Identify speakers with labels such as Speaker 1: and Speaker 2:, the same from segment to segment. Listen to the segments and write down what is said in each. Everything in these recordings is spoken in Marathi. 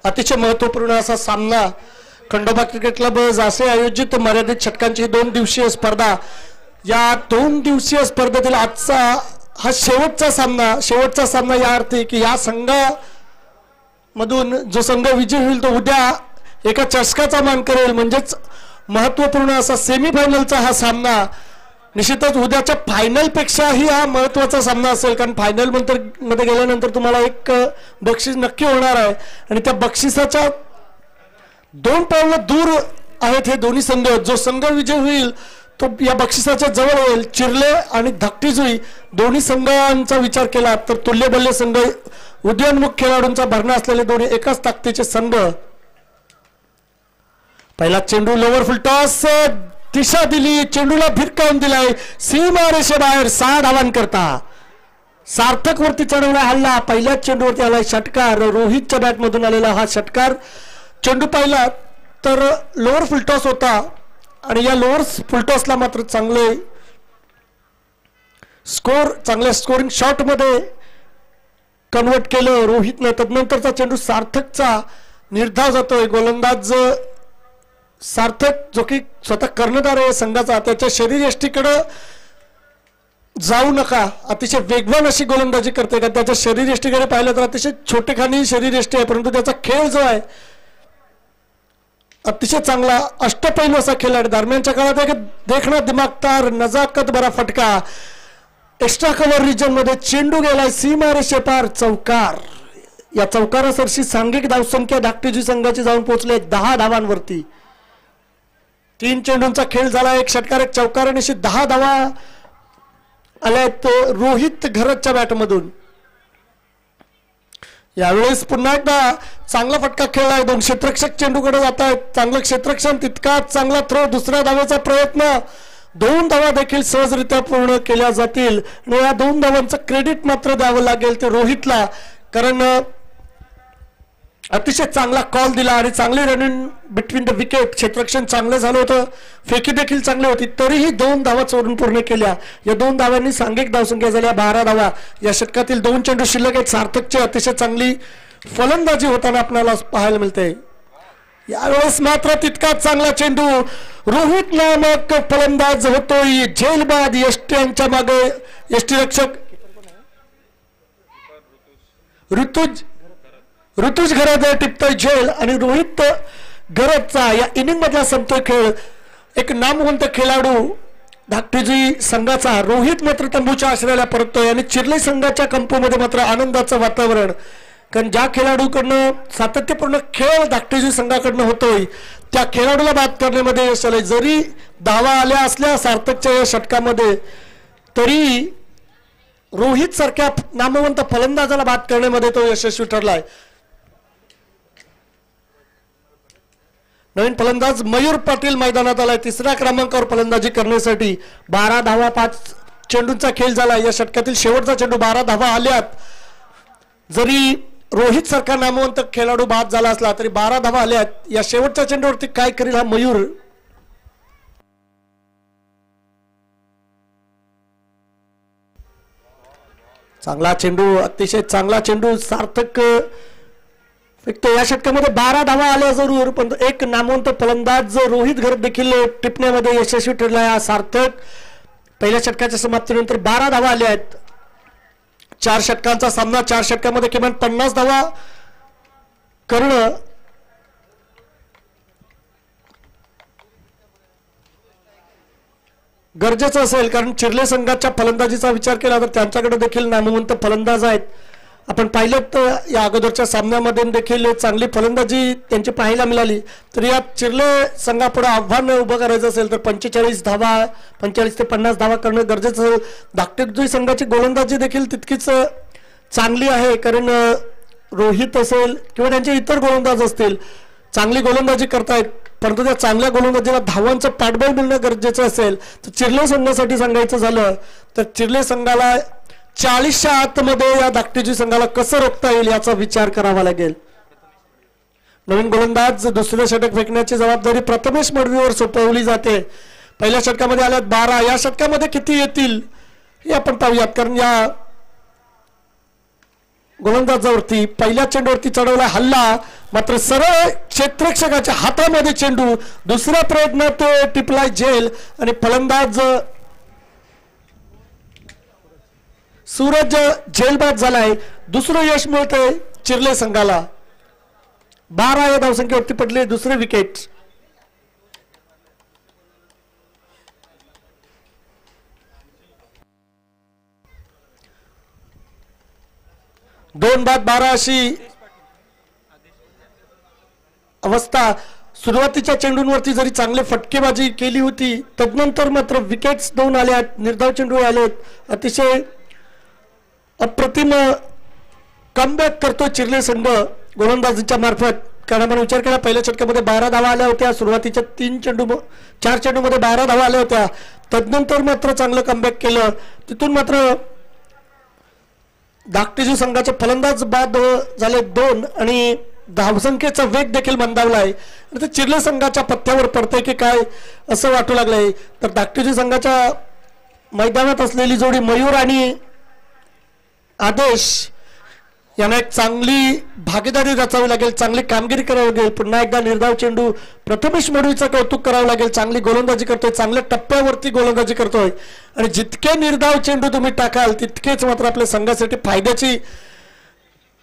Speaker 1: अतिशय महत्वपूर्ण असा सामना खंडोबा क्रिकेट क्लब जासे आयोजित मर्यादित षटकांची 2 दिवसीय स्पर्धा. या 2 दिवसीय स्पर्धेतील आजचा हा शेवटचा सामना या अर्थी की या संघामधून जो संघ विजयी होईल तो उद्या एका चषकाचा मान करेल. म्हणजेच महत्वपूर्ण असा सेमीफायनलचा हा सामना. निश्चितच उद्याच्या फायनल पेक्षाही हा महत्वाचा सामना असेल, कारण फायनल मध्ये गेल्यानंतर तुम्हाला एक बक्षीस नक्की होणार आहे आणि त्या बक्षिसाच्या 2 पावलं दूर आहेत हे दोन्ही संघ. जो संघ विजय होईल तो या बक्षिसाच्या जवळ येईल. चिर्ले आणि धाकटीजुई दोन्ही संघांचा विचार केला तर तुल्यबल्य संघ, उदयोन्मुख खेळाडूंचा भरणा असलेले दोन्ही एकाच ताकदीचे संघ. पहिला चेंडू लोवर फुल टॉस, दिशा दिली, चेंडूला भिरकावून दिलाय सीमा रेषेबाहेर. 6 धावांकरता सार्थक वरती चढवला हल्ला. पहिल्याच चेंडूवरती आलाय षटकार. रोहितच्या बॅटमधून आलेला हा षटकार. चेंडू पाहिला तर लोअर फुलटॉस होता आणि या लोअर फुलटॉसला मात्र चांगल्या स्कोरिंग शॉट मध्ये कन्वर्ट केलं रोहितने. तदनंतरचा चेंडू सार्थकचा निर्धाव जातोय. गोलंदाज सार्थक जो की स्वतः कर्णधार आहे संघाचा, त्याच्या शरीरयष्टीकडे जाऊ नका. अतिशय वेगवान अशी गोलंदाजी करते का. त्याच्या शरीरयष्टीकडे पाहिलं तर अतिशय छोटेखानी शरीरयष्टी आहे, परंतु त्याचा खेळ जो आहे अतिशय चांगला अष्टपैलू असा खेळाडू. दरम्यानच्या काळात एक देखणा दिमागदार नजाकत भरा फटका. एक्स्ट्रा कव्हर रिजन मध्ये चेंडू गेलाय सीमा रेषेपार. चौकार. या चौकारासरशी सांघिक धावसंख्या धाकटीजी संघाची जाऊन पोहोचले 10 धावांवरती. 3 चेंडूंचा खेळ झाला. 1 षटकार 1 चौकार आणि 10 धावा आल्यात रोहित घरतच्या बॅटमधून. यावेळेस पुन्हा एकदा चांगला फटका खेळलाय. 2 क्षेत्ररक्षक चेंडूकडे जात आहेत. चांगलं क्षेत्ररक्षण, तितकाच चांगला थ्रो. दुसऱ्या धावेचा प्रयत्न. 2 धावा देखील सहजरित्या पूर्ण केल्या जातील आणि या 2 धावांचं क्रेडिट मात्र द्यावं लागेल ते रोहितला, कारण अतिशय चांगला कॉल दिला आणि चांगली रनिंग बिटवीन द विकेट. क्षेत्ररक्षण चांगलं झालं होतं, फेकी देखील चांगली होती, तरीही 2 धावा चोरून पूर्ण केल्या. या 2 धावांनी सांघिक धावसंख्या झाल्या 12 धावा. या षटकातील 2 चेंडू शिल्लक आहेत. सार्थकची अतिशय चांगली फलंदाजी होताना आपल्याला पाहायला मिळते. यावेळेस मात्र तितकाच चांगला चेंडू. रोहित नामक फलंदाज होतोय झेलबाद. यष्ट्यांच्या मागे यष्टीरक्षक ऋतुज घरत टिपतोय झेल आणि रोहित घरतचा या इनिंग मधला संपतोय खेळ. एक नामवंत खेळाडू धाकटीजी संघाचा रोहित मात्र तंबूच्या आश्रयाला परततोय आणि चिर्ले संघाच्या कंपूमध्ये मात्र आनंदाचं वातावरण, कारण ज्या खेळाडूकडनं सातत्यपूर्ण खेळ धाकटीजी संघाकडनं होतोय त्या खेळाडूला बाद करण्यामध्ये यश आलंय. जरी धावा आल्या असल्या सार्थकच्या या षटकामध्ये तरी रोहित सारख्या नामवंत फलंदाजाला बाद करण्यामध्ये तो यशस्वी ठरलाय. नवीन फलंदाज मयूर पाटील मैदानात आलाय 3ऱ्या क्रमांकावर फलंदाजी करण्यासाठी. 12 धावा 5 चेंडूंचा खेळ झाला. या षटकातील शेवटचा चेंडू 12 धावा आल्यात. जरी रोहित सारखा नामवंत खेळाडू बाद झाला असला तरी 12 धावा आल्यात. या शेवटच्या चेंडूवरती काय करेल हा मयूर. चांगला चेंडू, अतिशय चांगला चेंडू. सार्थक तो या षटकामध्ये 12 धावा आल्या जरूर, पण एक नामवंत फलंदाज रोहित घरत देखील टिपण्यामध्ये यशस्वी ठरला आहे. सार्थक पहिल्या षटकाच्या समाप्तीनंतर 12 धावा आल्या आहेत. 4 षटकांचा सामना. 4 षटकामध्ये किमान 50 धावा करणं गरजेचं असेल, कारण चिर्ले संघाच्या फलंदाजीचा विचार केला तर त्यांच्याकडे देखील नामवंत फलंदाज आहेत. आपण पाहिलं तर या अगोदरच्या सामन्यामध्ये देखील चांगली फलंदाजी त्यांची पाहायला मिळाली. तर या चिर्ले संघापुढे आव्हान उभं करायचं असेल तर 45 ते 50 धावा करणं गरजेचं असेल. धाकटीजी संघाची गोलंदाजी देखील तितकीच चांगली आहे, कारण रोहित असेल किंवा त्यांचे इतर गोलंदाज असतील चांगली गोलंदाजी करतायत, परंतु त्या चांगल्या गोलंदाजीला धावांचं पाठबळ मिळणं गरजेचं असेल. तर चिर्ले संघासाठी सांगायचं झालं तर चिर्ले संघाला 40च्या आतमध्ये या धाकटीजी संघाला कसं रोखता येईल याचा विचार करावा लागेल. नवीन गोलंदाज दुसरे षटक फेकण्याची जबाबदारी प्रथमेश मडवीवर सोपवली जाते. पहिल्या षटकामध्ये आल्यात 12. या षटकामध्ये किती येतील हे आपण पाहूयात, कारण या गोलंदाजावरती पहिल्या चेंडूवरती चढवला हल्ला, मात्र सरळ क्षेत्ररक्षकाच्या हातामध्ये चेंडू, दुसऱ्या प्रयत्नात टिपलाय झेल आणि फलंदाज सूरज झेलबाद झालाय. दुसरं यश मिळतंय चिर्ले संघाला. 12 या धावसंख्येवरती पडले दुसरे विकेट. दोन बाद 12 अशी अवस्था. सुरुवातीच्या चेंडूंवरती जरी चांगले फटकेबाजी केली होती, तदनंतर मात्र विकेट्स 2 आल्या, निर्धाव चेंडू आलेत. अतिशय अप्रतिम कमबॅक करतो चिर्ले संघ गोलंदाजीच्या मार्फत. कारण आपण विचार केला पहिल्या षटकामध्ये 12 धावा आल्या होत्या, सुरुवातीच्या 4 चेंडूमध्ये 12 धावा आल्या होत्या. तदनंतर मात्र चांगलं कमबॅक केलं. तिथून मात्र धाकटेजी संघाचे फलंदाज बाद झाले 2 आणि धावसंख्येचा वेग देखील मंदावलाय. तर चिर्ले संघाच्या पत्त्यावर पडतंय की काय असं वाटू लागलंय. तर धाकटेजी संघाच्या मैदानात असलेली जोडी मयूर आणि आदेश यांना एक चांगली भागीदारी रचावी लागेल, चांगली कामगिरी करावी लागेल. पुन्हा एकदा निर्धाव चेंडू प्रथमेश मडवीचं कौतुक करावं लागेल. चांगली गोलंदाजी करतोय, चांगल्या टप्प्यावरती गोलंदाजी करतोय आणि जितके निर्धाव चेंडू तुम्ही टाकाल तितकेच मात्र आपल्या संघासाठी फायद्याची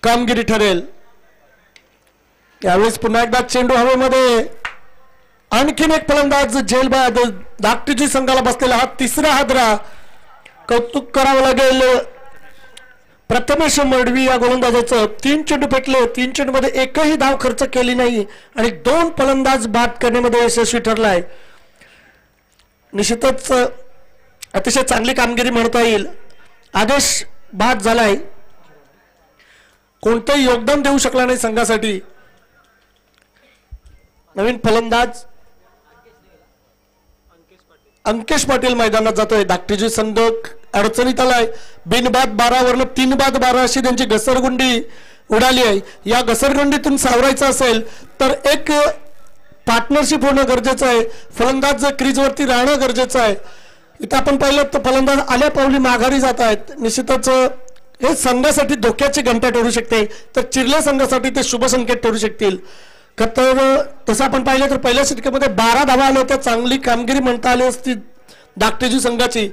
Speaker 1: कामगिरी ठरेल. यावेळेस पुन्हा एकदा चेंडू हवेमध्ये, आणखीन एक फलंदाज झेलबाद. धाकटीजी संघाला बसलेला हा तिसरा हादरा. कौतुक करावं लागेल प्रथमेश मडवी या गोलंदाजाचं. 3 चेंडू फेकले, 3 चेंडूमध्ये एकही धाव खर्च केली नाही आणि 2 फलंदाज बाद करण्यामध्ये यशस्वी ठरलाय. निश्चितच अतिशय चांगली कामगिरी म्हणता येईल. आदेश बाद झालाय, कोणतेही योगदान देऊ शकला नाही संघासाठी. नवीन फलंदाज अंकेश पाटील मैदानात जातोय. धाकटीजी संघ अडचणीत आलाय. बिनबाद 12 वरनं 3 बाद 12 अशी त्यांची घसरगुंडी उडाली आहे. या घसरगुंडीतून सावरायचं असेल तर एक पार्टनरशिप होणं गरजेचं आहे. फलंदाज क्रीजवरती राहणं गरजेचं आहे. इथं आपण पाहिलं तर फलंदाज आल्या पावली माघारी जात आहेत. निश्चितच हे संघासाठी धोक्याची घंटा ठरू शकते, तर चिर्ले संघासाठी ते शुभ संकेत ठरू शकतील. तर तसं आपण पाहिलं तर पहिल्या षटकामध्ये 12 धावा आल्या होत्या. चांगली कामगिरी म्हणता आली असती धाकटेजी संघाची.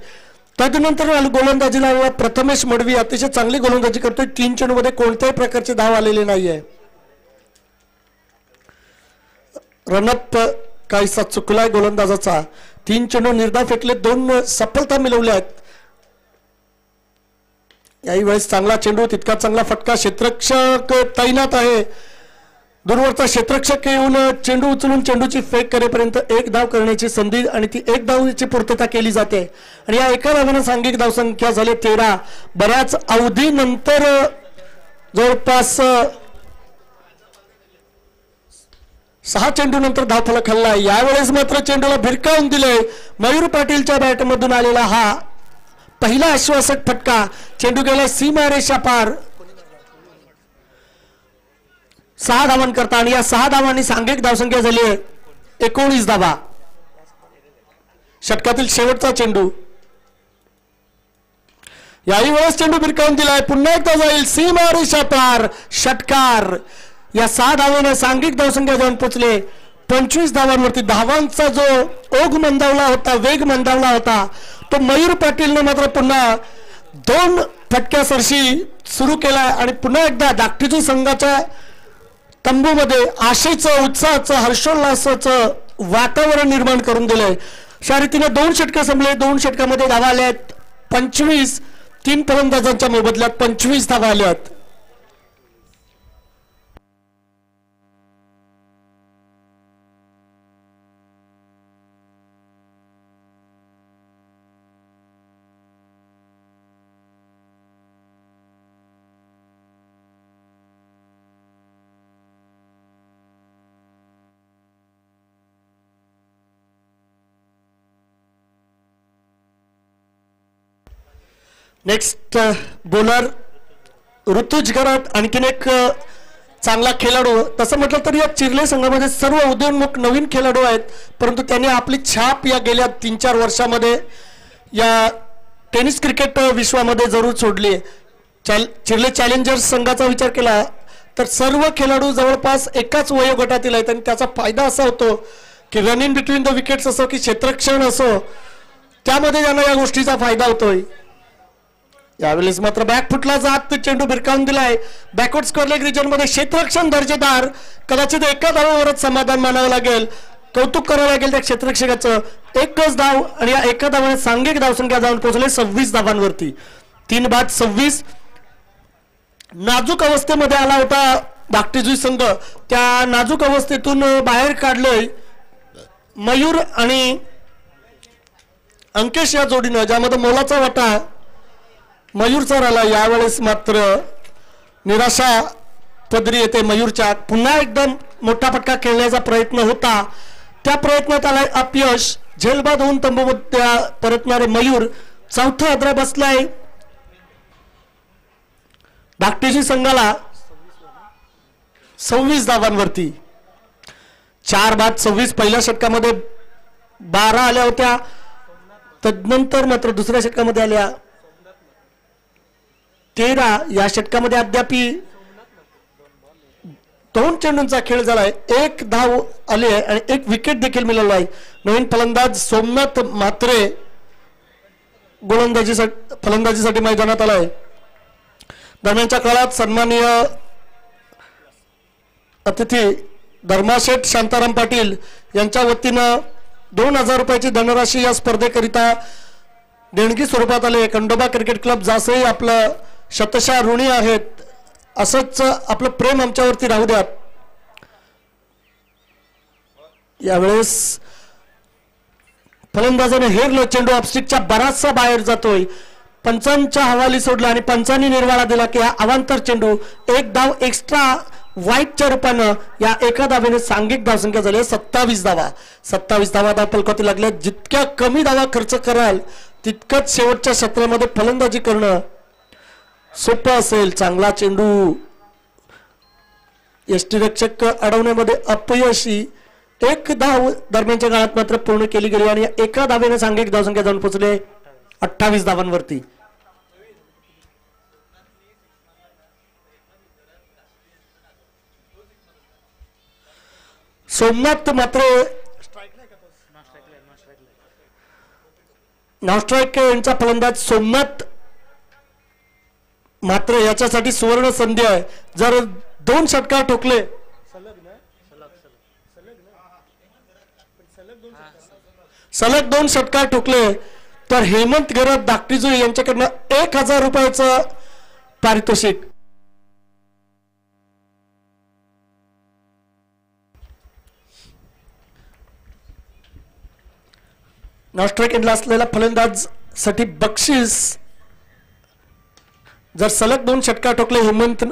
Speaker 1: त्यानंतर गोलंदाजीला प्रथमेश मडवी अतिशय चांगली गोलंदाजी करतोय. 3 चेंडूमध्ये कोणत्याही प्रकारचे धाव आलेले नाहीये. रनअप काहीसा चुकलाय गोलंदाजाचा. 3 चेंडू निर्धाव फेकले, 2 सफलता मिळवल्या आहेत. याही वेळेस चांगला चेंडू, तितका चांगला फटका. क्षेत्ररक्षक तैनात आहे. दूरवरचा क्षेत्ररक्षक येऊन चेंडू उचलून चेंडूची फेक करेपर्यंत 1 धाव करण्याची संधी आणि ती 1 धावची पूर्तता केली जाते. आणि या एका धावानं सांघिक धावसंख्या झाली 13. बऱ्याच अवधीनंतर जवळपास 6 चेंडू नंतर धावफलक हल्ला. यावेळेस मात्र चेंडूला भिरकावून दिले. मयूर पाटीलच्या बॅटमधून आलेला हा पहिला आश्वासक फटका. चेंडू गेला सीमारेषा पार. 6 धावां करता आणि या 6 धावांनी सांघिक धावसंख्या झाली आहे 19 धावा. षटकातील शेवटचा चेंडू. याही वेळेस चेंडू भिरकावून दिलाय. पुन्हा एकदा जाईल सीमारेषा पार. षटकार. या 6 धावांना सांघिक धावसंख्या जाऊन पोचले 25 धावांवरती. धावांचा जो ओघ मंदावला होता, वेग मंदावला होता, तो मयूर पाटीलने मात्र पुन्हा 2 फटक्यासरशी सुरू केलाय आणि पुन्हा एकदा धाकटीजी संघाच्या तंबूमध्ये आशेचं, उत्साहाचं, हर्षोल्लासाचं वातावरण निर्माण करून दिलंय. अशा रीतीने 2 षटकं संपले. 2 षटकामध्ये धावा आल्यात 25. 3 फलंदाजांच्या मोबदल्यात 25 धावा आल्यात. नेक्स्ट बॉलर ऋतुज गराट, आणखीन एक चांगला खेळाडू. तसं म्हटलं तर या चिर्ले संघामध्ये सर्व उदयोन्मुख नवीन खेळाडू आहेत, परंतु त्यांनी आपली छाप या गेल्या 3-4 वर्षामध्ये या टेनिस क्रिकेट विश्वामध्ये जरूर सोडली आहे. चिर्ले चॅलेंजर्स संघाचा विचार केला तर सर्व खेळाडू जवळपास एकाच वयोगटातील आहेत आणि त्याचा फायदा असा होतो की run in between the wickets असो की क्षेत्ररक्षण असो त्यामध्ये त्यांना या गोष्टीचा फायदा होतोय. यावेळेस मात्र बॅकफुटला जात चेंडू भिरकावून दिलाय बॅकवर्ड स्क्वेअर लेग रिजन मध्ये. क्षेत्ररक्षण दर्जेदार, कदाचित एका धावावरच समाधान मानावं लागेल, कौतुक करावं लागेल त्या क्षेत्ररक्षकाचं. एकच धाव आणि या एका धावाने सांघिक धावसंख्या जाऊन पोहोचले 26 धावांवरती. 3 बाद 26. नाजूक अवस्थेमध्ये आला होता धाकटीजुई संघ, त्या नाजूक अवस्थेतून बाहेर काढलंय मयूर आणि अंकेश या जोडीनं, ज्यामध्ये मोलाचा वाटा मयूरचा राहिला. यावेळेस मात्र निराशा पदरी येते मयूरच्या. पुन्हा एकदम मोठा फटका खेळण्याचा प्रयत्न होता, त्या प्रयत्नात आलाय अपयश. झेलबाद होऊन तंबूमध्ये परतणारे मयूर. चौथा आद्रा बसलाय धाकटीजी संघाला 26 धावांवरती. 4 बाद 26. पहिल्या षटकामध्ये 12 आल्या होत्या, तदनंतर मात्र दुसऱ्या षटकामध्ये आल्या 13. या षटकामध्ये अद्याप 2 चेंडूंचा खेळ झालाय, 1 धाव आली आहे आणि 1 विकेट देखील मिळाला आहे. नवीन फलंदाज सोमनाथ म्हात्रे फलंदाजीसाठी मैदानात आलाय. दरम्यानच्या काळात सन्माननीय अतिथी धर्माशेठ शांताराम पाटील यांच्या वतीनं 2000 रुपयाची धनराशी या स्पर्धेकरिता देणगी स्वरूपात आले. खंडोबा क्रिकेट क्लब जासई आपलं शतशः ऋणी आहेत, असंच आपलं प्रेम आमच्यावरती राहू द्यात. यावेळेस फलंदाजाने हेरलं, चेंडू ऑफस्टिकच्या बराचसा बाहेर जातोय. पंचांच्या हवाली सोडला आणि पंचांनी निर्वाळा दिला की हा अवांतर चेंडू. 1 धाव एक्स्ट्रा वाईटच्या रूपानं या एका धावेने सांघिक धावसंख्या झाली 27 धावा. 27 धावा धावफलकावरती लागल्या. जितक्या कमी धावा खर्च कराल तितकंच शेवटच्या क्षेत्रामध्ये फलंदाजी करणं सोपं असेल. चांगला चेंडू यष्टीरक्षक अडवण्यामध्ये अपयशी. 1 धाव दरम्यानच्या काळात मात्र पूर्ण केली गेली आणि एका धावेने सांघिक धावसंख्या जाऊन पोहोचले 28 धावांवरती. सोमनाथ मात्र नॉनस्ट्राईक यांचा फलंदाज सोमनाथ मात्र याच्यासाठी सुवर्ण संधी आहे. जर 2 षटकार ठोकले सलग 2 षटकार ठोकले तर हेमंत गरत धाकटीजुई यांच्याकडनं 1000 रुपयाचं पारितोषिक. नॉनस्ट्राईक एंडला असलेला फलंदाज साठी बक्षीस. जर सलग 2 षटकार ठोकले हेमंत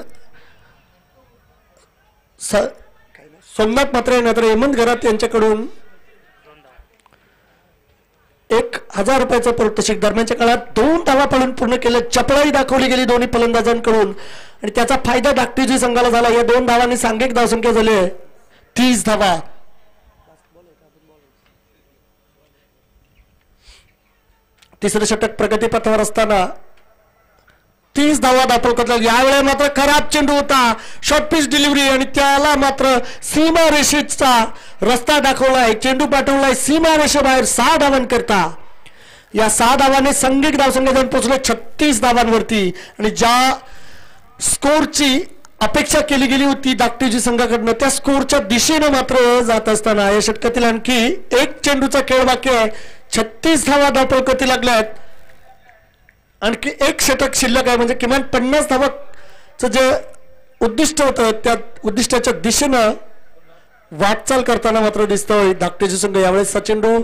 Speaker 1: सोमनाथ मात्र नंतर हेमंत गरात यांच्याकडून 1000 रुपयाचं पारितोषिक. दरम्यानच्या काळात 2 धावा पळून पूर्ण केले. चपळाई दाखवली गेली दोन्ही फलंदाजांकडून आणि त्याचा फायदा धाकटीजी संघाला झाला. या 2 धावांनी सांघिक धावसंख्या झाली 30 धावा. तिसरं षटक प्रगतीपथावर असताना 30 धावा दाखल. यावेळी मात्र खराब चेंडू होता, शॉर्ट पिच डिलिव्हरी आणि त्याला मात्र सीमा रेषेचा रस्ता दाखवलाय. चेंडू पाठवलाय सीमा रेषेबाहेर 6 धावांकरता. या 6 धावांनी सांघिक धावसंख्या जाऊन पोहोचले 36 धावांवरती आणि ज्या स्कोरची अपेक्षा केली गेली होती धाकटीजी संघाकडनं त्या स्कोरच्या दिशेनं मात्र जात असताना या षटकातील आणखी 1 चेंडूचा खेळ बाकी आहे. 36 धावा धावफलकावरती लागल्यात. आणखी 1 षटक शिल्लक आहे, म्हणजे किमान 50 धावाचं जे उद्दिष्ट होतं त्या उद्दिष्टाच्या दिशेनं वाटचाल करताना मात्र दिसतोय धाकटीजी संघ. यावेळेस चेंडू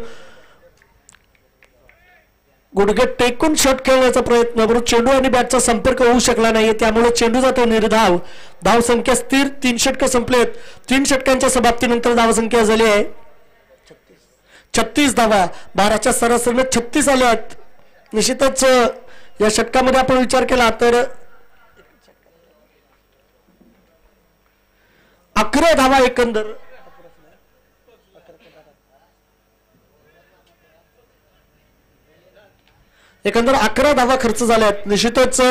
Speaker 1: गुडघे टेकून शॉट खेळण्याचा प्रयत्न, परंतु चेंडू आणि बॅटचा संपर्क होऊ शकला नाही, त्यामुळे चेंडू जातो निर्धाव. धावसंख्या स्थिर. 3 षटक संपलेत. 3 षटकांच्या समाप्तीनंतर धावसंख्या झाली आहे 36 धावा. 12च्या सरासरीने 36 आल्यात. निश्चितच या षटकामध्ये आपण विचार केला तर 11 धावा एकंदर. एकंदर 11 धावा खर्च झाल्यात. निश्चितच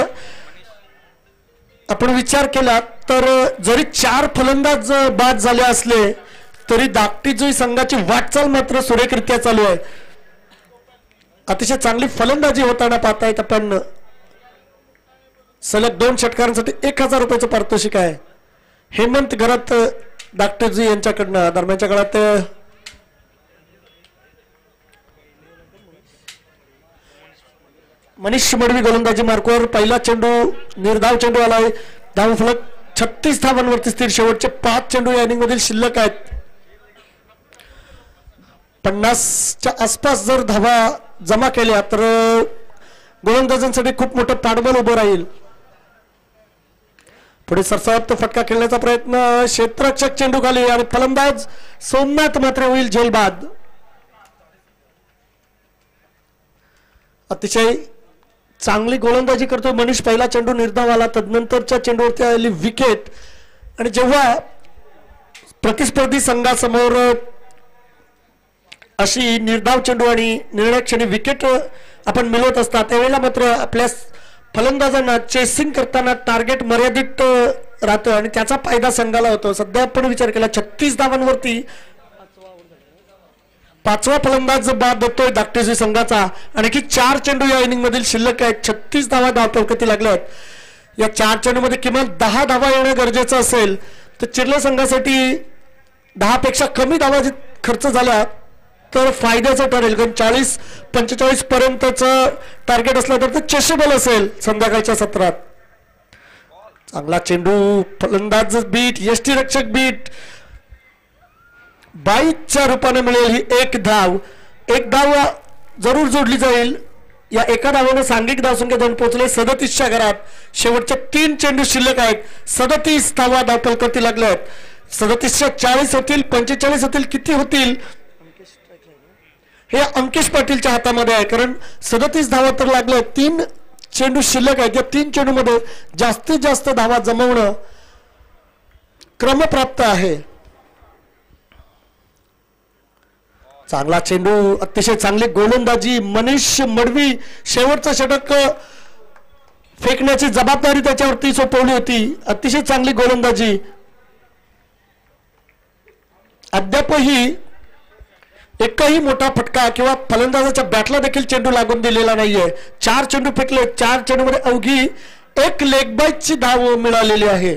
Speaker 1: आपण विचार केला तर जरी 4 फलंदाज बाद झाले असले तरी धाकटीजुई संघाची वाटचाल मात्र सुरेखरित्या चालू आहे. अतिशय चांगली फलंदाजी होताना पाहतायत आपण. सलग 2 षटकारांसाठी 1000 रुपयाचं पारितोषिक आहे. हेमंत घरात धाकटीजुई यांच्याकडनं. दरम्यानच्या काळात मनीष मडवी गोलंदाजी मार्कवर. पहिला चेंडू निर्धाव चेंडू आलाय. धावफलक 36 धावांवरती स्थिर. शेवटचे 5 चेंडू या इनिंग मधील शिल्लक आहेत. 50च्या आसपास जर धावा जमा केल्या तर गोलंदाजांसाठी खूप मोठं पाठबळ उभं राहील. पुढे सरसावत फटका खेळण्याचा प्रयत्न. क्षेत्ररक्षक चेंडू खाली आणि फलंदाज सोमनाथ मात्र होईल झेलबाद. अतिशय चांगली गोलंदाजी करतो मनीष. पहिला चेंडू निर्धाव आला. तदनंतरच्या चेंडूवरती आली विकेट. आणि जेव्हा प्रतिस्पर्धी संघासमोर अशी निर्धाव चेंडू आणि निर्णायक क्षणी विकेट आपण मिळवत असतात त्यावेळेला मात्र आपल्या फलंदाजांना चेसिंग करताना टार्गेट मर्यादित राहतं आणि त्याचा फायदा संघाला होतो. सध्या आपण विचार केला 36 धावांवरती 5वा फलंदाज बाद देतोय धाकटीजुई संघाचा. आणखी 4 चेंडू या इनिंग मधील शिल्लक आहेत. 36 धावा धावपलकती लागल्यात. या 4 चेंडू मध्ये किमान 10 धावा येणं गरजेचं असेल तर चिर्ले संघासाठी 10 पेक्षा कमी धावा खर्च झाल्या तर फायद्याचं ठरेल. कारण 40-45 पर्यंतचं टार्गेट असलं तर ते चेसेबल असेल संध्याकाळच्या सत्रात. चांगला चेंडू. फलंदाज बीट. यष्टीरक्षक बीट. 22च्या रूपाने मिळेल ही 1 धाव. 1 धाव जरूर जोडली जाईल. या एका धावाने सांघिक धावसंख्या जाऊन पोहोचले 37च्या घरात. शेवटचे 3 चेंडू शिल्लक आहेत. 37 धावा धावपलकती लागल्या आहेत. 37च्या 40 होतील 45 होतील किती होतील हे अंकेश पाटीलच्या हातामध्ये आहे. कारण 37 धावा तर लागल्या. 3 चेंडू शिल्लक आहेत. या 3 चेंडू मध्ये जास्तीत जास्त धावा जमवणं क्रमप्राप्त आहे. चांगला चेंडू. अतिशय चांगली गोलंदाजी मनीष मडवी. शेवटचा षटक फेकण्याची जबाबदारी त्याच्यावरती सोपवली होती. अतिशय चांगली गोलंदाजी. अद्यापही एकही मोठा फटका किंवा फलंदाजाच्या बॅटला देखील चेंडू लागून दिलेला नाहीये. 4 चेंडू फेकले. 4 चेंडू मध्ये अवघी 1 लेग बाईटची धाव मिळालेली आहे.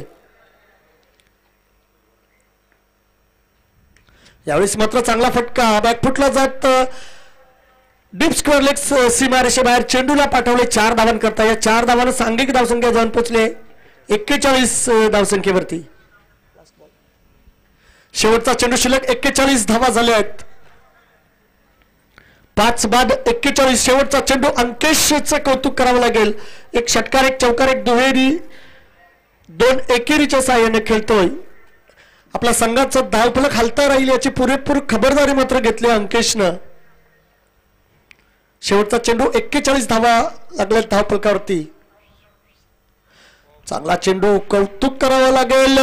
Speaker 1: यावेळेस मात्र चांगला फटका. बॅकफुटला जात डीप स्क्वेअर लेग सीमारेषेबाहेर चेंडूला पाठवले 4 धावांकरता. या 4 धावांना सांघिक धावसंख्या जाऊन पोहोचले 41 धावसंख्येवरती. शेवटचा चेंडू शिल्लक 41 धावा झाल्या आहेत. 5 बाद 41. शेवटचा चेंडू. अंकेशचं कौतुक करावं लागेल. 1 षटकार 1 चौकार 1 दुहेरी 2 एकेरीच्या साहाय्याने खेळतोय. आपल्या संघाचं धावफलक हलता राहील याची पुरेपूर खबरदारी मात्र घेतली अंकेशनं. शेवटचा चेंडू 41 धावा लागल्या धावफलकावरती. चांगला चेंडू. कौतुक करावं लागेल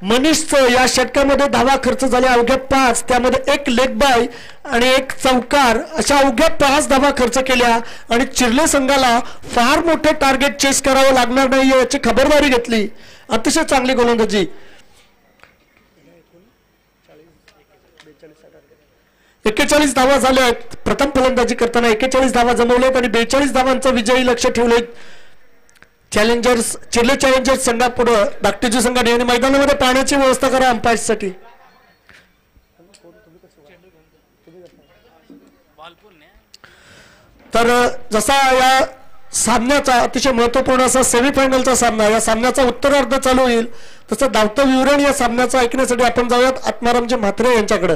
Speaker 1: मनीषचं. या षटकामध्ये धावा खर्च झाल्या अवघ्या 5. त्यामध्ये 1 लेग बाय आणि 1 चौकार अशा अवघ्या 5 धावा खर्च केल्या आणि चिर्ले संघाला फार मोठे टार्गेट चेस करावं लागणार नाही याची खबरदारी घेतली. अतिशय चांगली गोलंदाजी. 41 धावा झाल्या आहेत. प्रथम फलंदाजी करताना 41 धावा जमवल्यात आणि 42 धावांचं विजयी लक्ष ठेवले चॅलेंजर्स. चिर्ले चॅलेंजर्स संघापुढे धाकटीजुई संघाने आणि मैदानामध्ये पाण्याची व्यवस्था करा अंपायर्ससाठी. तर जसा या सामन्याचा अतिशय महत्वपूर्ण असा सेमीफायनलचा सामना या सामन्याचा उत्तरार्ध चालू होईल तसं धावतं विवरण या सामन्याचं ऐकण्यासाठी आपण जाऊयात आत्मारामजी म्हात्रे यांच्याकडे.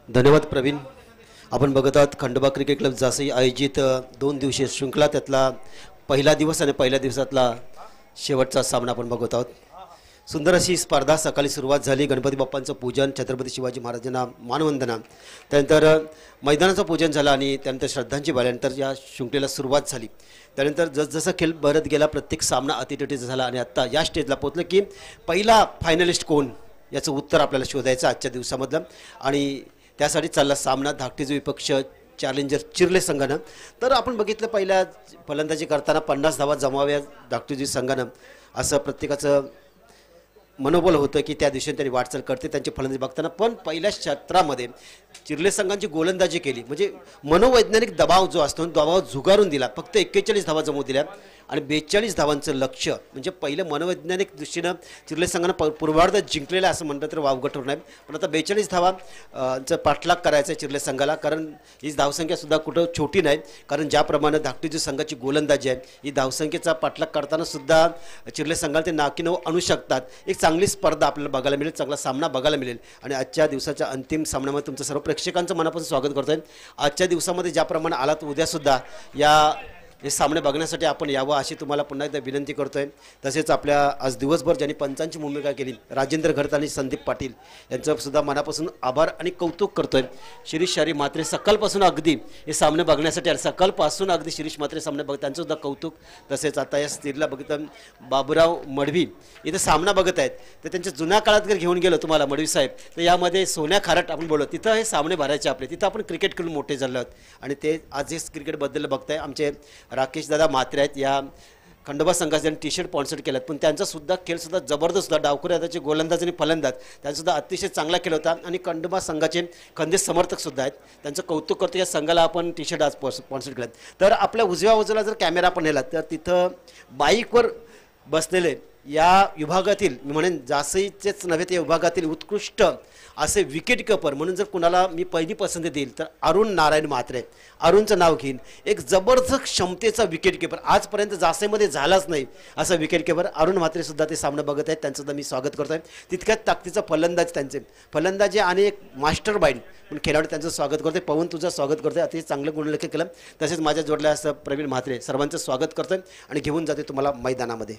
Speaker 2: धन्यवाद प्रवीण. आपण बघत आहात खंडोबा क्रिकेट क्लब जासई आयोजित 2 दिवसीय शृंखला त्यातला पहिला दिवस आणि पहिल्या दिवसातला शेवटचा सामना आपण बघत आहोत. सुंदर अशी स्पर्धा. सकाळी सुरुवात झाली. गणपती बाप्पांचं पूजन, छत्रपती शिवाजी महाराजांना मानवंदना, त्यानंतर मैदानाचं पूजन झालं आणि त्यानंतर श्रद्धांजली वाहिल्यानंतर या शृंखलेला सुरुवात झाली. त्यानंतर जसजसा खेळ भरत गेला प्रत्येक सामना अतिटटीचा झाला आणि आत्ता या स्टेजला पोहोचलं की पहिला फायनलिस्ट कोण याचं उत्तर आपल्याला शोधायचं आजच्या दिवसामधलं. आणि त्यासाठी चालला सामना धाकटीचा विपक्ष चॅलेंजर चिर्ले संघानं. तर आपण बघितलं पहिल्या फलंदाजी करताना 50 धावा जमाव्या धाकटीजी संघानं असं प्रत्येकाचं मनोबल होतं की त्या दिवशी त्यांनी वाटचाल करते त्यांची फलंदाजी बघताना. पण पहिल्या क्षेत्रामध्ये चिर्ले संघांची गोलंदाजी केली म्हणजे मनोवैज्ञानिक दबाव जो असतो दबाव झुगारून दिला. फक्त 41 धावा जमवू दिल्या आणि 42 धावांचं लक्ष्य म्हणजे पहिलं मनोवैज्ञानिक दृष्टीनं चिर्ले संघानं पूर्वार्ध जिंकलेलं असं म्हणलं तर वावगं ठरू नये. पण आता 42 धावांचं पाठलाग करायचं आहे चिर्ले संघाला कारण ही धावसंख्यासुद्धा कुठं छोटी नाही. कारण ज्याप्रमाणे धाकटीची संघाची गोलंदाजी आहे ही धावसंख्येचा पाठलाग करताना सुद्धा चिर्ले संघाला ते नाकीनव आणू शकतात. एक चांगली स्पर्धा आपल्याला बघायला मिळेल चांगला सामना बघायला मिळेल. आणि आजच्या दिवसाच्या अंतिम सामन्यामध्ये तुमचं सर्व प्रेक्षकांचं मनापासून स्वागत करतो आहे. आजच्या दिवसामध्ये ज्याप्रमाणे आलात उद्यासुद्धा हे सामने बघण्यासाठी आपण यावं अशी तुम्हाला पुन्हा एकदा विनंती करतोय. तसेच आपल्या आज दिवसभर ज्यांनी पंचांची भूमिका केली राजेंद्र घरत आणि संदीप पाटील यांचं सुद्धा मनापासून आभार आणि कौतुक करतोय. शिरीष शारी मात्रे सकाळपासून अगदी हे सामने बघण्यासाठी आले सकाळपासून अगदी शिरीष मात्रे सामने बघ त्यांचं सुद्धा कौतुक. तसेच आता या स्थितीला बघितलं बाबूराव मडवी इथं सामना बघत आहेत तर त्यांच्या जुन्या काळात जर घेऊन गेलो तुम्हाला मडवी साहेब तर यामध्ये सोन्या खारट आपण बोललो तिथं हे सामने भरायचे आपले तिथं आपण क्रिकेट खेळून मोठे झालो आहोत. आणि ते आज हे क्रिकेटबद्दल बघताय आमचे राकेश दादा म्हात्रे आहेत. या खंडोबा संघाचे त्यांनी टी शर्ट स्पॉन्सर केलं पण त्यांचासुद्धा खेळसुद्धा जबरदस्त होता. डावखुरे हाताचे गोलंदाज आणि फलंदाज त्यांचासुद्धा अतिशय चांगला खेळ होता. आणि खंडोबा संघाचे खंदे समर्थकसुद्धा आहेत त्यांचं कौतुक करतो. या संघाला आपण टी शर्ट आज स्पॉन्सर केलं. तर आपल्या उजव्या बाजूला जर कॅमेरा आपण नेला तर तिथं बाईकवर बसलेले या विभागातील मी म्हणेन जासईचेच नव्हे त्या विभागातील उत्कृष्ट असे विकेट कीपर म्हणून जर कुणाला मी पहिली पसंती देईल तर अरुण नारायण म्हात्रे अरुणचं नाव घेईन. एक जबरदस्त क्षमतेचा विकेट कीपर आजपर्यंत जासईमध्ये झालाच नाही असा विकेट कीपर अरुण म्हात्रे सुद्धा ते सामना बघत आहेत त्यांचं मी स्वागत करतो आहे. तितक्याच ताकदीचा फलंदाज त्यांचे फलंदाजी आणि एक मास्टर माइंड म्हणून खेळाडू त्यांचं स्वागत करते. पवन तुझं स्वागत करते अतिशय चांगलं गुणलेखन केलं. तसेच माझ्या जोडल्या असं प्रवीण म्हात्रे सर्वांचं स्वागत करतोय आणि घेऊन जाते तुम्हाला मैदानामध्ये.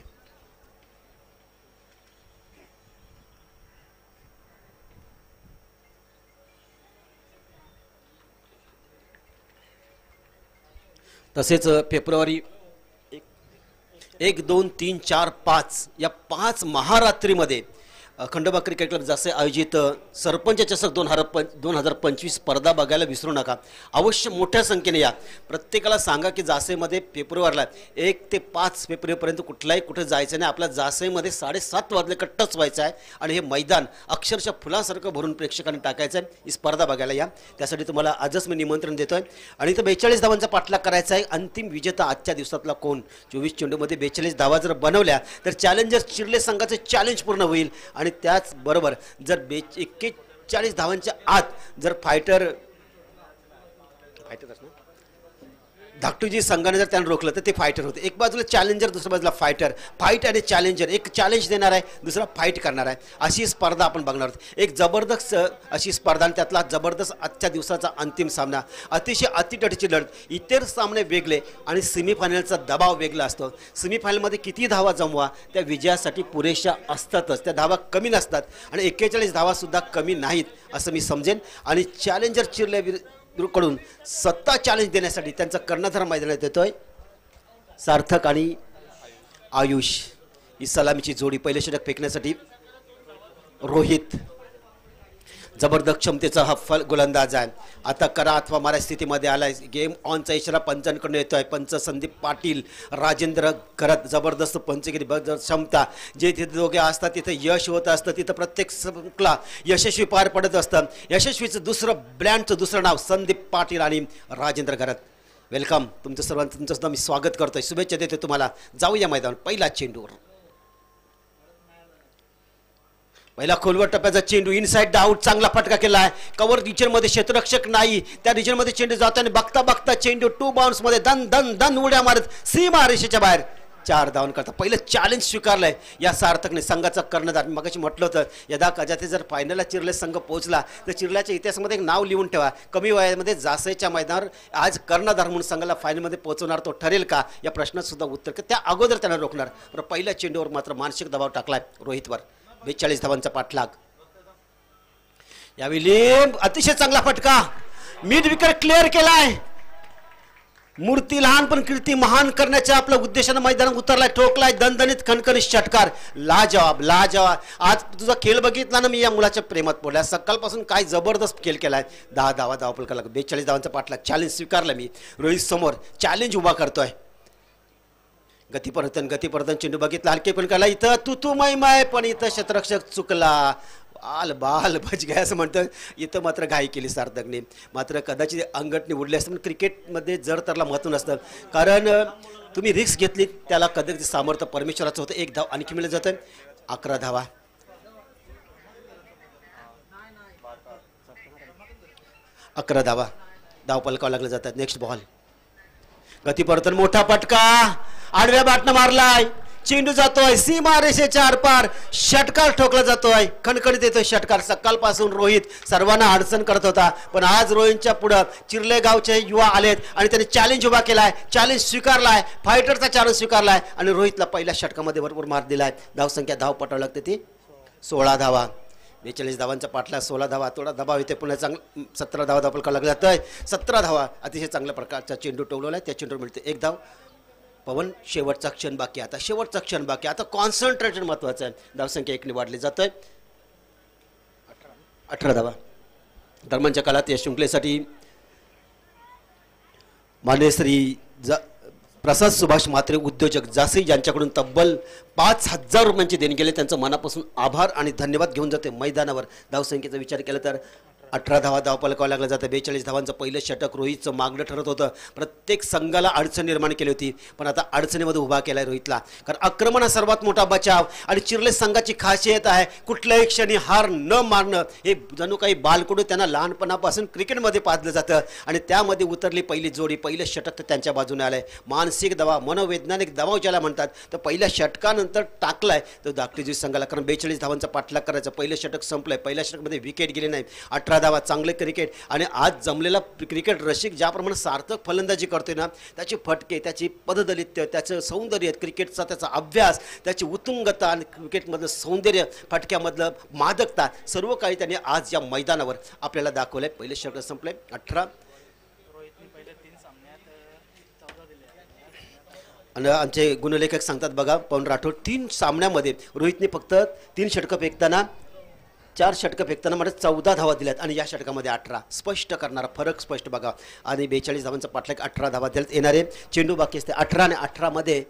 Speaker 2: तसेच फेब्रुवारी 1, 2, 3, 4, 5 या 5 महारात्रीमध्ये खंडोबा क्रिकेट क्लब जासे आयोजित सरपंच चषक 2025 स्पर्धा बघायला विसरू नका. अवश्य मोठ्या संख्येने या. प्रत्येकाला सांगा की जासेमध्ये फेब्रुवारीला 1 ते 5 फेब्रुवारीपर्यंत कुठलाही कुठे जायचं नाही. आपल्या जासेमध्ये 7:30 वाजले कट्टच व्हायचं आहे आणि हे मैदान अक्षरशः फुलासारखं भरून प्रेक्षकांनी टाकायचं आहे. ही स्पर्धा बघायला या. त्यासाठी तुम्हाला आजच मी निमंत्रण देतोय. आणि इथं 42 धावांचा पाठलाग करायचा आहे. अंतिम विजेता आजच्या दिवसातला कोण 24 चेंडूमध्ये 42 धावा जर बनवल्या तर चॅलेंजर चिर्ले संघाचे चॅलेंज पूर्ण होईल. आणि त्याचबरोबर जर 41 धावांच्या आत जर फायटर धाकटूजी संघाने जर त्यांना रोखलं तर ते फायटर होते. एक बाजूला चॅलेंजर दुसऱ्या बाजूला फायटर. फाईट आणि चॅलेंजर एक चॅलेंज देणार आहे दुसरा फाईट करणार आहे अशी स्पर्धा आपण बघणार आहोत. एक जबरदस्त अशी स्पर्धा आणि त्यातला जबरदस्त आजच्या दिवसाचा अंतिम सामना अतिशय अतिटटीची लढत. इतर सामने वेगळे आणि सेमीफायनलचा दबाव वेगळा असतो. सेमीफायनलमध्ये किती धावा जमवा त्या विजयासाठी पुरेशा असतातच. त्या धावा कमी नसतात आणि 41 धावासुद्धा कमी नाहीत असं मी समजेन. आणि चॅलेंजर चिर्ले कडून सत्ता चॅलेंज देण्यासाठी त्यांचा कर्णधार मैदानात येतोय सार्थक आणि आयुष. ही सलामीची जोडी पहिले षटक फेकण्यासाठी रोहित जबरदस्त क्षमतेचा हा गोलंदाज आहे. आता करा अथवा मारा स्थितीमध्ये आलाय. गेम ऑनचा इशारा पंचांकडून येतोय. पंच संदीप पाटील राजेंद्र घरत जबरदस्त पंचगिरी क्षमता. जे तिथे दोघे असतात तिथे यश होत असतं. तिथं प्रत्येक संकला यशस्वी पार पडत असतं. यशस्वीचं दुसरं ब्रँडचं दुसरं नाव संदीप पाटील आणि राजेंद्र घरत. वेलकम तुमचं सर्वांचं सुद्धा मी स्वागत करतोय. शुभेच्छा देतो तुम्हाला. जाऊया मैदानावर. पहिला चेंडूवर पहिला खोलवर टप्प्याचा चेंडू इनसाइड आउट. चांगला फटका केला आहे. कव्हर रिजनमध्ये क्षेत्ररक्षक नाही त्या रिजनमध्ये चेंडू जाताना बघता बघता चेंडू 2 बाउन्समध्ये दन दन दन उड्या मारत सीमा रेषेच्या बाहेर 4 धावन करता. पहिलं चॅलेंज स्वीकारलंय या सार्थकने संघाचा कर्णधार. मगाशी म्हटलं होतं यदा कदाचित जर फायनलला चिर्ले संघ पोहोचला तर चिर्ल्याच्या इतिहासामध्ये एक नाव लिहून ठेवा. कमी वयामध्ये जासईच्या मैदानावर आज कर्णधार म्हणून संघाला फायनलमध्ये पोहोचवणार तो ठरेल का या प्रश्नाचं सुद्धा उत्तर त्या अगोदर त्यांना रोखणार. पण पहिल्या चेंडूवर मात्र मानसिक दबाव टाकलाय रोहितवर. 42 धावांचा पाठलाग. यावेळी अतिशय चांगला फटका मिड विकेट क्लिअर केलाय. मूर्ती लहान पण कीर्ती महान करण्याच्या आपल्या उद्देशानं मैदानात उतरलाय, ठोकलाय दणदणीत खणखणीत षटकार, लाजवाब लाजवाब. आज तुझा खेळ बघितला ना, मी या मुलाच्या प्रेमात पडला. सकाळपासून काय जबरदस्त खेळ केलाय. 10 धावा धावपल केला, 42 धावांचा पाठलाग, चॅलेंज स्वीकारला मी. रोहित समोर चॅलेंज उभा करतोय. गतीपर्यंत चेंडू बघितला, हलके पण केला इथं तू माय पण इथं क्षेत्ररक्षक चुकला. बाल बाल बच गया असं म्हणतं. इथं मात्र घाई केली सार्थकने. मात्र कदाचित अंगठणी उडली असतं, पण क्रिकेटमध्ये जर त्याला महत्त्व नसतं, कारण तुम्ही रिस्क घेतली त्याला कदाचित सामर्थ्य परमेश्वराचं होतं. 1 धाव आणखी मिळत जातं. 11 धावा. 11 धावा धावपलकावं लागलं जातात. Next ball. गतीपर्यंत मोठा पटका, आडव्या बाटनं मारलाय, चेंडू जातोय सीमा रेषेच्या आरपार, षटकार ठोकला जातोय, खणखणीत येतोय षटकार. सकाळपासून रोहित सर्वांना अडचण करत होता, पण आज रोहितच्या पुढं चिर्ले गावचे युवा आलेत आणि त्यांनी चॅलेंज उभा केलाय, चॅलेंज स्वीकारलाय, फायटरचा चॅलेंज स्वीकारलाय आणि रोहितला पहिल्या षटकामध्ये भरपूर मार दिलाय. धावसंख्या धाव पटावं लागते ती 16 धावा. 42 धावांचा पाठला, 16 धावा. थोडा दबाव येते, पुन्हा चांगलं 17 धावा धावपलका लागला जातोय. 17 धावा. अतिशय चांगल्या प्रकारचा चेंडू टोलवलाय, त्या चेंडूवर मिळते 1 धाव. पवन शेवटचा क्षण बाकी, आता शेवटचा क्षण बाकी, आता कॉन्सन्ट्रेशन महत्वाचं आहे. धावसंख्या 1ने वाढली जातोय. 18 धावा. दरम्यानच्या काळात या शृंखलेसाठी मान्य श्री प्रसाद सुभाष म्हात्रे उद्योजक जासी यांच्याकडून तब्बल 5,000 रुपयांची देणगी गेले. त्यांचं मनापासून आभार आणि धन्यवाद घेऊन जाते मैदानावर. धावसंख्येचा विचार केला तर 18 धावा धावपलकावं लागलं जातं. 42 धावांचं पहिलं षटक रोहितचं मागणं ठरत होतं. प्रत्येक संघाला अडचण निर्माण केली होती, पण आता अडचणीमध्ये उभा केलाय रोहितला. कारण आक्रमण हा सर्वात मोठा बचाव आणि चिर्ले संघाची खासियत आहे कुठल्याही क्षणी हार न मारणं. हे जणू काही बालकडू त्यांना लहानपणापासून क्रिकेटमध्ये पाजलं जातं आणि त्यामध्ये उतरली पहिली जोडी. पहिलं षटक तर त्यांच्या बाजूने आलंय. मानसिक दबाव, मनोवैज्ञानिक दबाव ज्याला म्हणतात, तर पहिल्या षटकानंतर टाकलाय तो धाकटी संघाला. कारण 42 धावांचा पाठलाग करायचा. पहिलं षटक संपलंय, पहिल्या षटकमध्ये विकेट गेली नाही. 18 धावा. चांगले क्रिकेट आणि आज जमलेला क्रिकेट रसिक ज्याप्रमाणे सार्थक फलंदाजी करतोय ना, त्याचे फटके, त्याची पददलित्य, त्याचं सौंदर्य, क्रिकेटचा त्याचा अभ्यास, त्याची उत्तुंगता आणि क्रिकेटमधलं सौंदर्य, फटक्यामधलं मादकता, सर्व काही त्यांनी आज या मैदानावर आपल्याला दाखवलंय. पहिले षटक संपलंय. 18 आणि आमचे गुणलेखक सांगतात बघा पवन राठोड, 3 सामन्यामध्ये रोहितने फक्त 3 षटकं फेकताना 4 षटकं फेकताना मला 14 धावा दिल्यात आणि या षटकामध्ये 18. स्पष्ट करणारा फरक स्पष्ट बघा. आणि 42 धावांचा पाठलाग, 18 धावा दिल्यात. येणारे चेंडू बाकी असते 18 आणि 18 मध्ये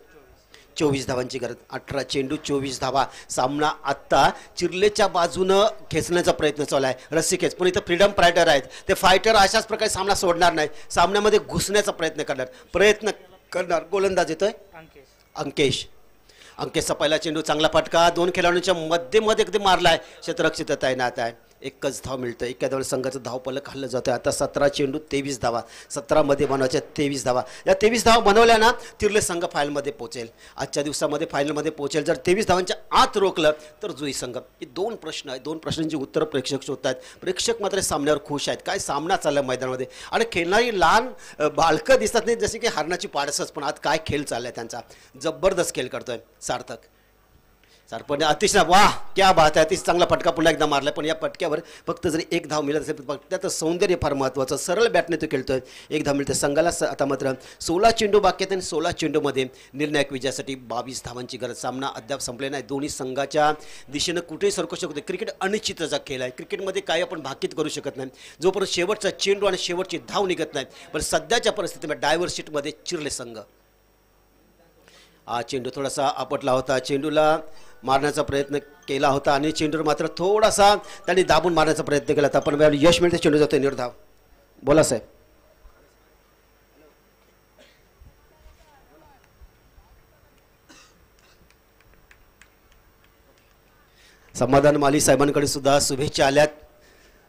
Speaker 2: 24 धावांची गरज. 18 चेंडू 24 धावा. सामना आत्ता चिर्लेच्या बाजूनं खेचण्याचा प्रयत्न चालू आहे रसिकेच, पण इथं फ्रीडम फायटर आहेत. ते फायटर अशाच प्रकारे सामना सोडणार नाही, सामन्यामध्ये घुसण्याचा प्रयत्न करणार. गोलंदाज येतोय अंकेशचा पहिला चेंडू, चांगला फटका, 2 खेळाडूंच्या मध्ये अगदी मारलाय. क्षेत्ररक्षित तैनात आहे. 1च धाव मिळतं. एका धाव संघाचं धावपलक हल्लं जातं. आता 17 चेंडू 23 धावा. 17 मध्ये बनवायच्या 23 धावा. या 23 धावा बनवल्या ना, तिर्ले संघ फायनलमध्ये पोहोचेल. आजच्या दिवसामध्ये फायनलमध्ये पोहोचेल. जर 23 धावांच्या आत रोखलं तर जुई संघ. हे 2 प्रश्न आहेत. 2 प्रश्नांची उत्तरं प्रेक्षक शोधतात. प्रेक्षक मात्र सामन्यावर खुश आहेत. काय सामना चाललाय मैदानामध्ये आणि खेळणारी लहान बालकं दिसतात नाही, जसे की हरणाची पाडसच, पण आज काय खेळ चाललाय त्यांचा. जबरदस्त खेळ करतोय सार्थक. सरपंच अतिशय वाह क्या बात आहे. अतिशय चांगला फटका पुन्हा एकदा मारला, पण या फटक्यावर फक्त जरी 1 धाव मिळत असेल, त्याचं सौंदर्य फार महत्त्वाचं. सरळ बॅटने तो खेळतोय. 1 धाव मिळते संघाला. आता मात्र 16 चेंडू बाकी आहेत आणि 16 चेंडूमध्ये निर्णायक विजयासाठी 22 धावांची गरज. सामना अद्याप संपले नाही. दोन्ही संघाच्या दिशेनं कुठेही सरकू शकते. क्रिकेट अनिश्चिततेचा खेळ आहे. क्रिकेटमध्ये काही आपण भाकीत करू शकत नाही जोपर्यंत शेवटचा चेंडू आणि शेवटची धाव निघत नाही. पण सध्याच्या परिस्थितीमध्ये डायव्हर शीटमध्ये चिर्ले संघ. हा चेंडू थोडासा आपटला होता. चेंडूला मारण्याचा प्रयत्न केला होता आणि चेंडूवर मात्र थोडासा त्यांनी दाबून मारण्याचा प्रयत्न केला होता, पण यश मिळते. चेंडू जातोय निर्धाव. बोला साहेब. समाधान माली साहेबांकडे सुद्धा शुभेच्छा आल्यात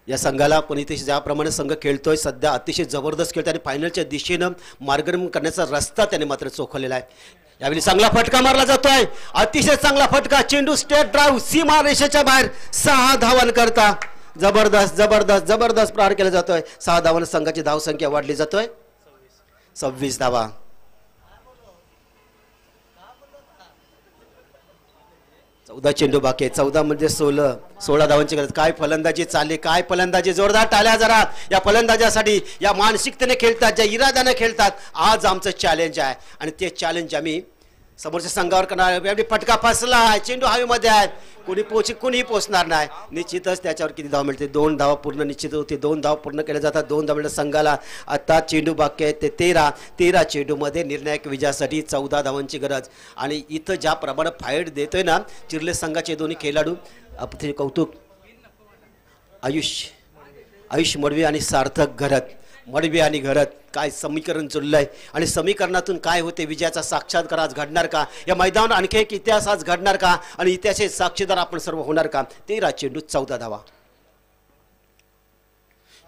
Speaker 2: या संघाला. पण इथे ज्याप्रमाणे संघ खेळतोय सध्या अतिशय जबरदस्त खेळतोय आणि फायनलच्या दिशेनं मार्गक्रमण करण्याचा रस्ता त्याने मात्र चोखलेला आहे. यावेळी चांगला फटका मारला जातोय. अतिशय चांगला फटका. चेंडू स्टेट ड्राईव्ह सीमा रेषेच्या बाहेर 6 धावांकरता जबरदस्त प्रहार केला जातोय. 6 धावांना संघाची धावसंख्या वाढली जातोय 26 धावा. 14 चेंडू बाकी आहे. 14 म्हणजे 16 धावांची गरज. काय फलंदाजी चालली, काय फलंदाजी. जोरदार टाळ्या जरा या फलंदाजासाठी, या मानसिकतेने खेळतात, ज्या इराद्याने खेळतात. आज आमचं चॅलेंज आहे आणि ते चॅलेंज आम्ही समोरच्या संघावर करणार. फटका फसला आहे, चेंडू हवेमध्ये आहे, कुणीही पोचणार नाही. निश्चितच त्याच्यावर किती धाव मिळते. 2 धावा पूर्ण निश्चित होते. 2 धाव पूर्ण केल्या जातात. 2 धाव मिळतात संघाला. आता चेंडू बाकी आहेत ते 13 चेंडूमध्ये निर्णायक विजयासाठी 14 धावांची गरज. आणि इथं ज्याप्रमाणे फाईट देतोय ना चिर्ले संघाचे दोन्ही खेळाडू, आपले कौतुक. आयुष मडवी आणि सार्थक घरत. मडवी आणि घरत काय समीकरण जुळलंय आणि समीकरणातून काय होते. विजयाचा साक्षात्कार आज घडणार का. या मैदानावर आणखी एक इतिहास आज घडणार का आणि इतिहासाचे साक्षीदार आपण सर्व होणार का. 13 चेंडू 14 धावा.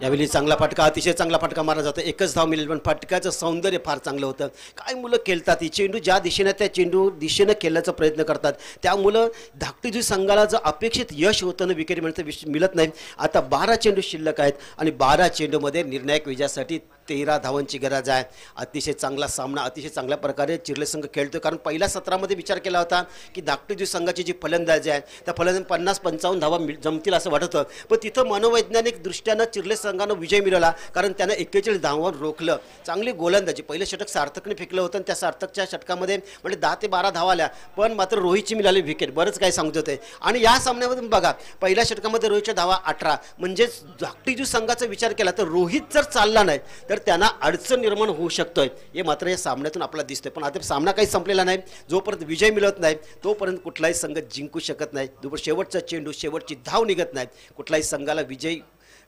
Speaker 2: यावेळी चांगला फटका, अतिशय चांगला फटका मारला जातो. 1च धाव मिळेल पण फटक्याचं सौंदर्य फार चांगलं होतं. काय मुलं खेळतात. ही चेंडू ज्या दिशेने त्या चेंडू दिशेनं खेळण्याचा प्रयत्न करतात. त्यामुळं धाकटी संघाला जर अपेक्षित यश होतं ना विकेट मिळत नाही. आता 12 चेंडू शिल्लक आहेत आणि 12 चेंडूमध्ये निर्णायक विजयासाठी 13 धावांची गरज आहे. अतिशय चांगला सामना, अतिशय चांगल्या प्रकारे चिर्ले संघ खेळतोय. कारण पहिल्या सत्रामध्ये विचार केला होता की धाकटी संघाची जी फलंदाजी आहे त्या फलंदाजी 50-55 धावा जमतील असं वाटत होतं. पण तिथं मनोवैज्ञानिक दृष्ट्यानं चिर्ले संघानं विजय मिळवला. कारण त्यानं 41 धावांवर रोखलं. चांगली गोलंदाजी. पहिलं षटक सार्थकने फेकलं होतं आणि त्या सार्थकच्या षटकामध्ये म्हणजे 10 ते 12 धावा आल्या. पण मात्र रोहितची मिळाली विकेट. बरंच काय सांगत होते. आणि या सामन्यामध्ये बघा पहिल्या षटकामध्ये रोहितच्या धावा 18. म्हणजेच धाकटी संघाचा विचार केला तर रोहित जर चालला नाही तर त्यांना अडचण निर्माण होऊ शकतोय. हे मात्र या सामन्यातून आपल्याला दिसतंय. पण आता सामना काही संपलेला नाही. जोपर्यंत विजय मिळत नाही तोपर्यंत कुठलाही संघ जिंकू शकत नाही. शेवटचा चेंडू, शेवटची धाव निघत नाही, कुठलाही संघाला विजय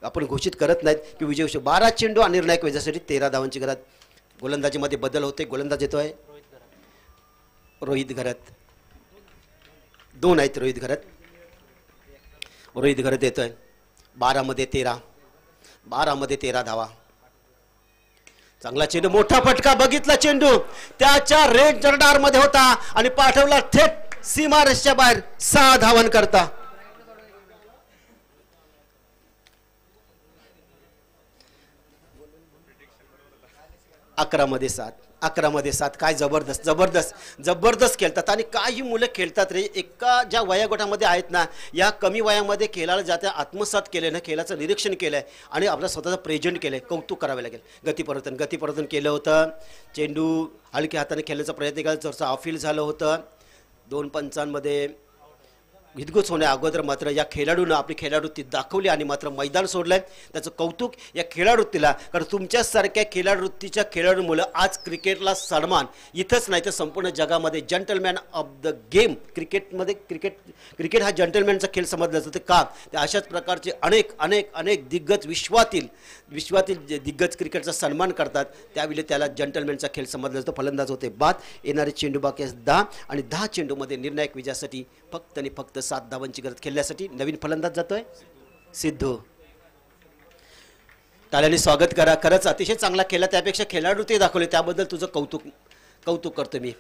Speaker 2: आपण घोषित करत नाहीत की विजय. 12 चेंडू आणि निर्णायक विजयासाठी 13 धावांची गरज. गोलंदाजीमध्ये बदल होते. गोलंदाज येतोय रोहित घरत. 2 आहेत रोहित घरत येतोय. 12 मध्ये 13 धावा. चांगला चेंडू, मोठा फटका. बघितला चेंडू त्याच्या रेड जर्डार मध्ये होता आणि पाठवला थेट सीमारेषेच्या बाहेर. 6 धावन करता. अकरा मध्ये सात. काय जबरदस्त खेळतात. आणि काही मुलं खेळतात रे एका ज्या वयोगटामध्ये आहेत ना, या कमी वयामध्ये खेळायला जाते आत्मसात केले ना, खेळाचं निरीक्षण केलंय आणि आपला स्वतःचं प्रेझेंट केलंय. कौतुक करावे लागेल. गतिपरिवर्तन केलं होतं. चेंडू हलक्या हाताने खेळण्याचा प्रयत्न केला. जसं ऑफिल झालं होतं. 2 पंचांमध्ये हितगुज होण्या अगोदर मात्र या खेळाडूनं आपली खेळाडूती दाखवली आणि मात्र मैदान सोडलंय. त्याचं कौतुक या खेळाडूतीला. कारण तुमच्यासारख्या खेळाडूतीच्या खेळाडूमुळे आज क्रिकेटला सन्मान इथंच नाही तर संपूर्ण जगामध्ये gentleman of the game. Cricket हा जंटलमॅनचा खेळ समजला जातो. का ते अशाच प्रकारचे अनेक दिग्गज विश्वातील दिग्गज क्रिकेटचा सन्मान करतात. त्यावेळी त्याला जंटलमॅनचा खेळ समजला जातो. फलंदाज होते बाद. येणारे चेंडू बाकी 10 आणि 10 चेंडूमध्ये निर्णायक विजयासाठी फक्त आणि फक्त 7 धावांची गरज. खेळण्यासाठी नवीन फलंदाज जातोय सिद्धू. टाळ्यांनी स्वागत करा. खरंच अतिशय चांगला खेळला. त्यापेक्षा खेळाडू ते दाखवले त्याबद्दल तुझं कौतुक करतो मी.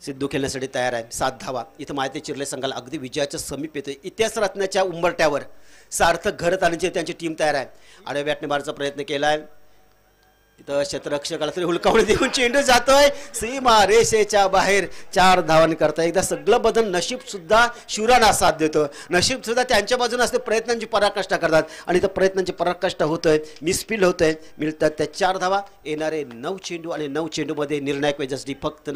Speaker 2: सिद्धू खेळण्यासाठी तयार आहे. 7 धावा. इथं माहिती चिर्ले संघाला अगदी विजयाच्या समीप येतोय. इतिहास रत्नाच्या उंबरट्यावर सार्थक घरत आणण्याची त्यांची टीम तयार आहे. आडव्या बॅटने मारण्याचा प्रयत्न केलाय. तिथं क्षेत्ररक्षकाला तरी हुलकावणी देऊन चेंडू जातोय सीमा रेषेच्या बाहेर. 4 धावन करता. एकदा सगळं बदल नशीब सुद्धा शूरांना साथ देतो. नशीब सुद्धा त्यांच्या बाजूने असते. प्रयत्नांची पराकाष्ठा करतात आणि त्या प्रयत्नांची पराकाष्ठा होतोय. मिसफील्ड होतोय. मिळतात त्या 4 धावा. येणारे 9 चेंडू आणि 9 चेंडूमध्ये निर्णायक विजयासाठी फक्त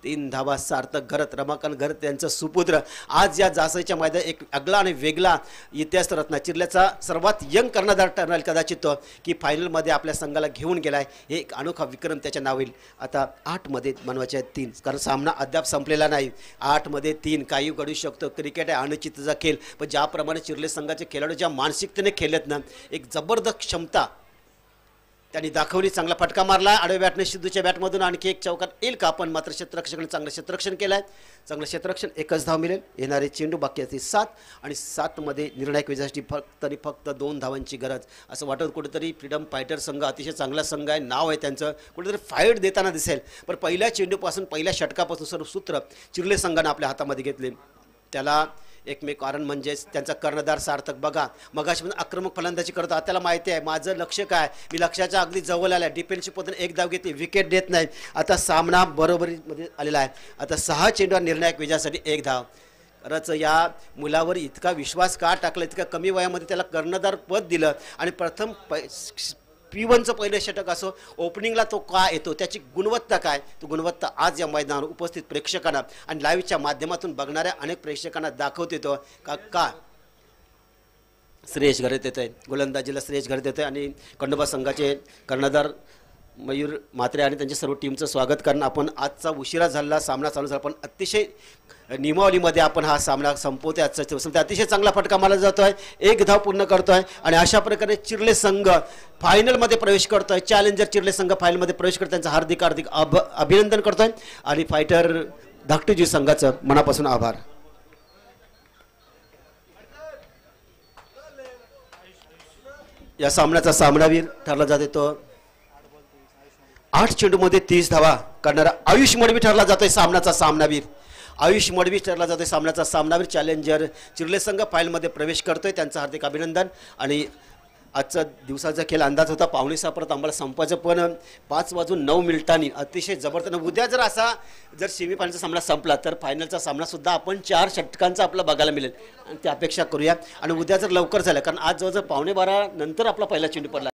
Speaker 2: 3 धावा. सार्थक घरत, रमाकांत घरत यांचं सुपुत्र आज या जासईच्या मैदानात एक आगळा आणि वेगळा इतिहास रत्ना चिर्ल्याचा सर्वात यंग कर्णधार ठरणार कदाचित तो की फायनलमध्ये आपल्या संघाला घेऊन गेलाय. हे एक अनोखा विक्रम त्याच्या नावेल. आता 8 मध्ये बनवायचे आहेत 3. कारण सामना अद्याप संपलेला नाही. 8 मध्ये 3 काही घडू शकतो. क्रिकेट आहे अनिश्चिततेचा खेळ. पण ज्याप्रमाणे चिर्ले संघाचे खेळाडू ज्या मानसिकतेने खेळलेत ना, एक जबरदस्त क्षमता त्यांनी दाखवली. चांगला फटका मारला आडव्या बॅटने. सिद्धूच्या बॅटमधून आणखी एक चौकार येईल का. पण मात्र क्षेत्ररक्षकाने चांगलं क्षेत्ररक्षण केलंय. चांगलं क्षेत्ररक्षण. 1च धाव मिळेल. येणारे चेंडू बाकी असतील 7 आणि 7 मध्ये निर्णायक विजयासाठी फक्त 2 धावांची गरज. असं वाटत कुठेतरी फ्रीडम फायटर संघ अतिशय चांगला संघ आहे. नाव आहे त्यांचं. कुठेतरी फाईट देताना दिसेल. पण पहिल्या चेंडूपासून पहिल्या षटकापासून सर्व सूत्र चिर्ले संघानं आपल्या हातामध्ये घेतले. त्याला एकमेक कारण म्हणजेच त्यांचा कर्णधार सार्थक. बघा मगाशी आक्रमक फलंदाजी करतो. त्याला माहिती आहे माझं लक्ष काय. मी लक्षाच्या अगदी जवळ आलं. डिफेन्सिव्ह पद्धतीने 1 धाव घेतली. विकेट देत नाही. आता सामना बरोबरीमध्ये आलेला आहे. आता 6 चेंडू निर्णायक विजयासाठी 1 धाव. रच या मुलावर इतका विश्वास का टाकला, इतक्या कमी वयामध्ये त्याला कर्णधार पद दिलं आणि प्रथम P1चं पहिलं षटक असो, ओपनिंगला तो का येतो, त्याची गुणवत्ता काय, तो गुणवत्ता आज या मैदानावर उपस्थित प्रेक्षकांना आणि लाईव्हच्या माध्यमातून बघणाऱ्या अनेक प्रेक्षकांना दाखवत येतो का श्रेयस घरात येतोय, गोलंदाजीला श्रेयस घरात येतोय आणि खंडोबा संघाचे कर्णधार मयूर म्हात्रे आणि त्यांच्या सर्व टीमचं स्वागत करणं. आपण आजचा उशिरा झालेला सामना चालू झाला पण अतिशय नियमावलीमध्ये आपण हा सामना संपवतोय. आजचा दिवस अतिशय चांगला फटका मारला जातोय, एक धाव पूर्ण करतोय आणि अशा प्रकारे चिर्ले संघ फायनलमध्ये प्रवेश करतोय. चॅलेंजर चिर्ले संघ फायनलमध्ये प्रवेश करतोय, त्यांचं हार्दिक हार्दिक अभिनंदन करतोय आणि फायटर धाकटूजी संघाचं मनापासून आभार. या सामन्याचा सामनावीर ठरला जाते तो 8 चेंडूमध्ये 30 धावा करणारा आयुष मडवी ठरला जातोय सामनाचा सामनावीर. आयुष मडवी ठरला जातोय सामन्याचा सामनावीर. चॅलेंजर चिर्ले संघ फायनलमध्ये प्रवेश करतोय, त्यांचं हार्दिक अभिनंदन. आणि आजचा दिवसाचा खेळ अंदाज होता 5:45 परत आम्हाला संपायचं, पण 5:09 अतिशय जबरदस्त. उद्या जर असा जर सेमीफायनलचा सामना संपला तर फायनलचा सामना सुद्धा आपण 4 षटकांचा आपला बघायला मिळेल आणि ती अपेक्षा करूया. आणि उद्या जर लवकर झालं, कारण आज जवळजवळ 11:15 नंतर आपला पहिला चेंडू पडला.